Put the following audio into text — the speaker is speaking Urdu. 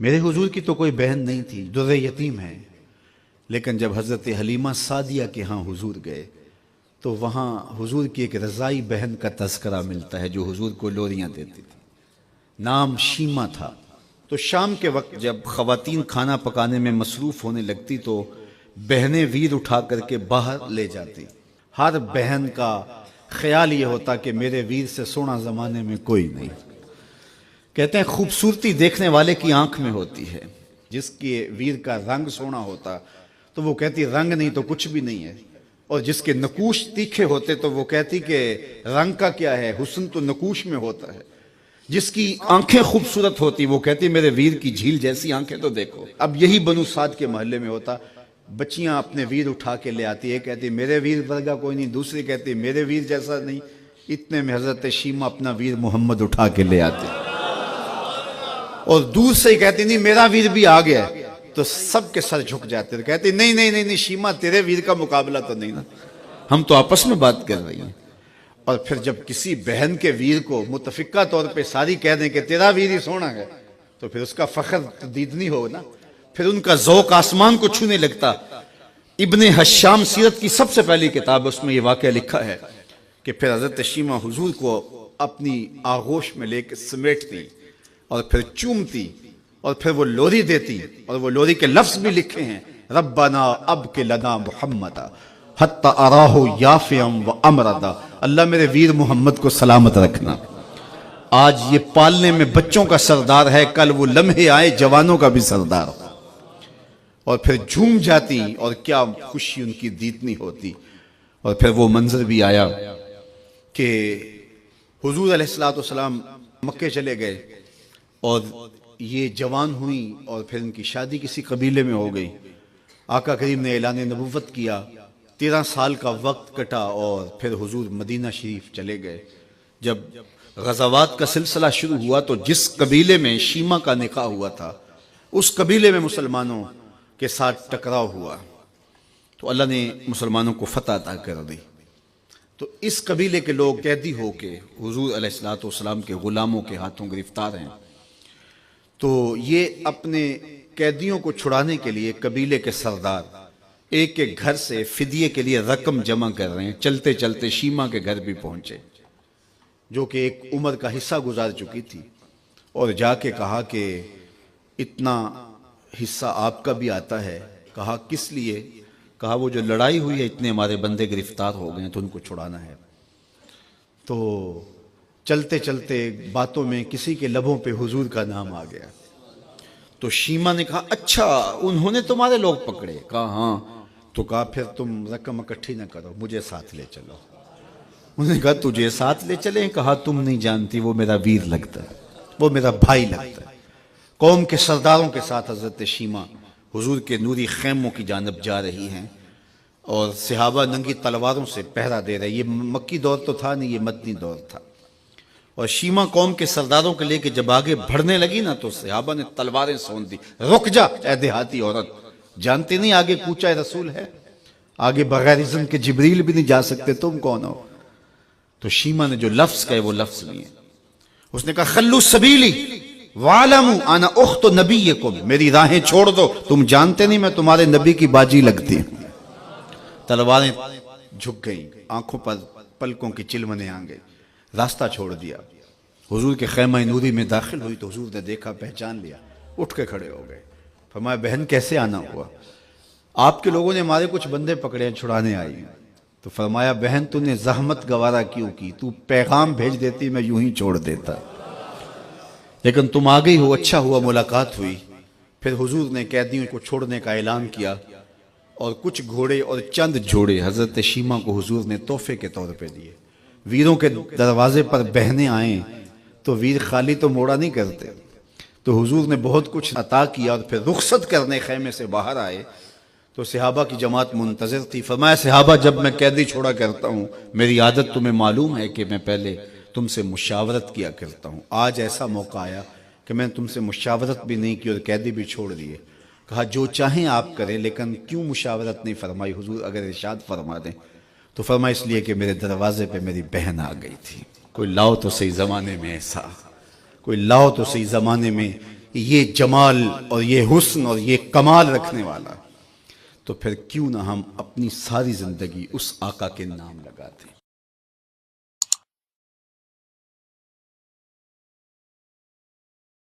میرے حضور کی تو کوئی بہن نہیں تھی، در یتیم ہے، لیکن جب حضرت حلیمہ سعدیہ کے ہاں حضور گئے تو وہاں حضور کی ایک رضائی بہن کا تذکرہ ملتا ہے جو حضور کو لوریاں دیتی تھی، نام شیمہ تھا۔ تو شام کے وقت جب خواتین کھانا پکانے میں مصروف ہونے لگتی تو بہنیں ویر اٹھا کر کے باہر لے جاتی۔ ہر بہن کا خیال یہ ہوتا کہ میرے ویر سے سونا زمانے میں کوئی نہیں۔ کہتے ہیں خوبصورتی دیکھنے والے کی آنکھ میں ہوتی ہے، جس کے ویر کا رنگ سونا ہوتا تو وہ کہتی رنگ نہیں تو کچھ بھی نہیں ہے، اور جس کے نقوش تیکھے ہوتے تو وہ کہتی کہ رنگ کا کیا ہے، حسن تو نقوش میں ہوتا ہے۔ جس کی آنکھیں خوبصورت ہوتی وہ کہتی میرے ویر کی جھیل جیسی آنکھیں تو دیکھو۔ اب یہی بنو سعد کے محلے میں ہوتا، بچیاں اپنے ویر اٹھا کے لے آتی، ایک کہتی میرے ویر ورگا کوئی نہیں، دوسری کہتی میرے ویر جیسا نہیں۔ اتنے میں حضرت شیمہ اپنا ویر محمد اٹھا کے لے آتے اور دور سے ہی کہتی نہیں میرا ویر بھی آ گیا، تو سب کے سر جھک جاتے، تو کہتی نہیں نہیں نہیں شیمہ تیرے ویر کا مقابلہ تو نہیں نا، ہم تو آپس میں بات کر رہی ہیں۔ اور پھر جب کسی بہن کے ویر کو متفقہ طور پہ ساری کہہ دیں کہ تیرا ویر ہی سونا ہے تو پھر اس کا فخر دیدنی ہو نا، پھر ان کا ذوق آسمان کو چھونے لگتا۔ ابن حشام سیرت کی سب سے پہلی کتاب، اس میں یہ واقعہ لکھا ہے کہ پھر حضرت شیمہ حضور کو اپنی آغوش میں لے کے سمیٹتی اور پھر چومتی اور پھر وہ لوری دیتی، اور وہ لوری کے لفظ بھی لکھے ہیں، ربنا اب کے لنا محمد حتی اراہ یافعا و امردا، اللہ میرے ویر محمد کو سلامت رکھنا۔ آج یہ پالنے میں بچوں کا سردار ہے، کل وہ لمحے آئے جوانوں کا بھی سردار، اور پھر جھوم جاتی اور کیا خوشی ان کی دیتنی ہوتی۔ اور پھر وہ منظر بھی آیا کہ حضور علیہ السلام مکے چلے گئے اور یہ جوان ہوئی اور پھر ان کی شادی کسی قبیلے میں ہو گئی۔ آقا کریم نے اعلان نبوت کیا، 13 سال کا وقت کٹا اور پھر حضور مدینہ شریف چلے گئے۔ جب غزوات کا سلسلہ شروع ہوا تو جس قبیلے میں شیمہ کا نکاح ہوا تھا اس قبیلے میں مسلمانوں کے ساتھ ٹکراؤ ہوا تو اللہ نے مسلمانوں کو فتح عطا کر دی۔ تو اس قبیلے کے لوگ قیدی ہو کے حضور علیہ السلام کے غلاموں کے ہاتھوں گرفتار ہیں۔ تو یہ اپنے قیدیوں کو چھڑانے کے لیے قبیلے کے سردار ایک ایک گھر سے فدیے کے لیے رقم جمع کر رہے ہیں۔ چلتے چلتے شیمہ کے گھر بھی پہنچے جو کہ ایک عمر کا حصہ گزار چکی تھی، اور جا کے کہا کہ اتنا حصہ آپ کا بھی آتا ہے۔ کہا کس لیے؟ کہا وہ جو لڑائی ہوئی ہے اتنے ہمارے بندے گرفتار ہو گئے ہیں تو ان کو چھڑانا ہے۔ تو چلتے چلتے باتوں میں کسی کے لبوں پہ حضور کا نام آ گیا تو شیمہ نے کہا اچھا انہوں نے تمہارے لوگ پکڑے؟ کہا ہاں۔ تو کہا پھر تم رقم اکٹھی نہ کرو، مجھے ساتھ لے چلو۔ انہوں نے کہا تجھے ساتھ لے چلیں؟ کہا تم نہیں جانتی وہ میرا ویر لگتا ہے، وہ میرا بھائی لگتا ہے۔ قوم کے سرداروں کے ساتھ حضرت شیمہ حضور کے نوری خیموں کی جانب جا رہی ہیں اور صحابہ ننگی تلواروں سے پہرا دے رہے۔ یہ مکی دور تو تھا نہیں، یہ مدنی دور تھا۔ اور شیمہ قوم کے سرداروں کے لے کے جب آگے بڑھنے لگی نا تو صحابہ نے تلواریں سون دی، رک جا اے دیہاتی عورت، جانتے نہیں آگے کوچہ رسول ہے، آگے بغیر اذن کے جبریل بھی نہیں جا سکتے، تم کون ہو؟ تو شیمہ نے جو لفظ کہے وہ لفظ لیے، اس نے کہا خلو سبیلی وَعَلَمُوا أَنَا أُخْتُ نَبِيِّكُمْ، میری راہیں چھوڑ دو، تم جانتے نہیں میں تمہارے نبی کی باجی لگتی ہوں۔ تلواریں جھک گئیں، آنکھوں پر پلکوں کی چلمنے آ گئی، راستہ چھوڑ دیا۔ حضور کے خیمہ نوری میں داخل ہوئی تو حضور نے دیکھا، پہچان لیا، اٹھ کے کھڑے ہو گئے۔ فرمایا بہن کیسے آنا ہوا؟ آپ کے لوگوں نے ہمارے کچھ بندے پکڑے ہیں، چھڑانے آئی ہیں۔ تو فرمایا بہن تو نے زحمت گوارا کیوں کی؟ تو پیغام بھیج دیتی میں یوں ہی چھوڑ دیتا، لیکن تم آ گئی ہو، اچھا ہوا ملاقات ہوئی۔ پھر حضور نے قیدیوں کو چھوڑنے کا اعلان کیا اور کچھ گھوڑے اور چند جوڑے حضرت شیمہ کو حضور نے تحفے کے طور پہ دیے۔ ویروں کے دروازے پر بہنیں آئیں تو ویر خالی تو موڑا نہیں کرتے، تو حضور نے بہت کچھ عطا کیا۔ اور پھر رخصت کرنے خیمے سے باہر آئے تو صحابہ کی جماعت منتظر تھی۔ فرمایا صحابہ جب میں قیدی چھوڑا کرتا ہوں میری عادت تمہیں معلوم ہے کہ میں پہلے تم سے مشاورت کیا کرتا ہوں، آج ایسا موقع آیا کہ میں نے تم سے مشاورت بھی نہیں کی اور قیدی بھی چھوڑ دیے۔ کہا جو چاہیں آپ کریں، لیکن کیوں مشاورت نہیں فرمائی حضور؟ اگر ارشاد فرما دیں تو فرمایا اس لیے کہ میرے دروازے پہ میری بہن آ گئی تھی۔ کوئی لاؤ تو صحیح زمانے میں ایسا، کوئی لاؤ تو صحیح زمانے میں یہ جمال اور یہ حسن اور یہ کمال رکھنے والا، تو پھر کیوں نہ ہم اپنی ساری زندگی اس آقا کے نام لگاتے ہیں۔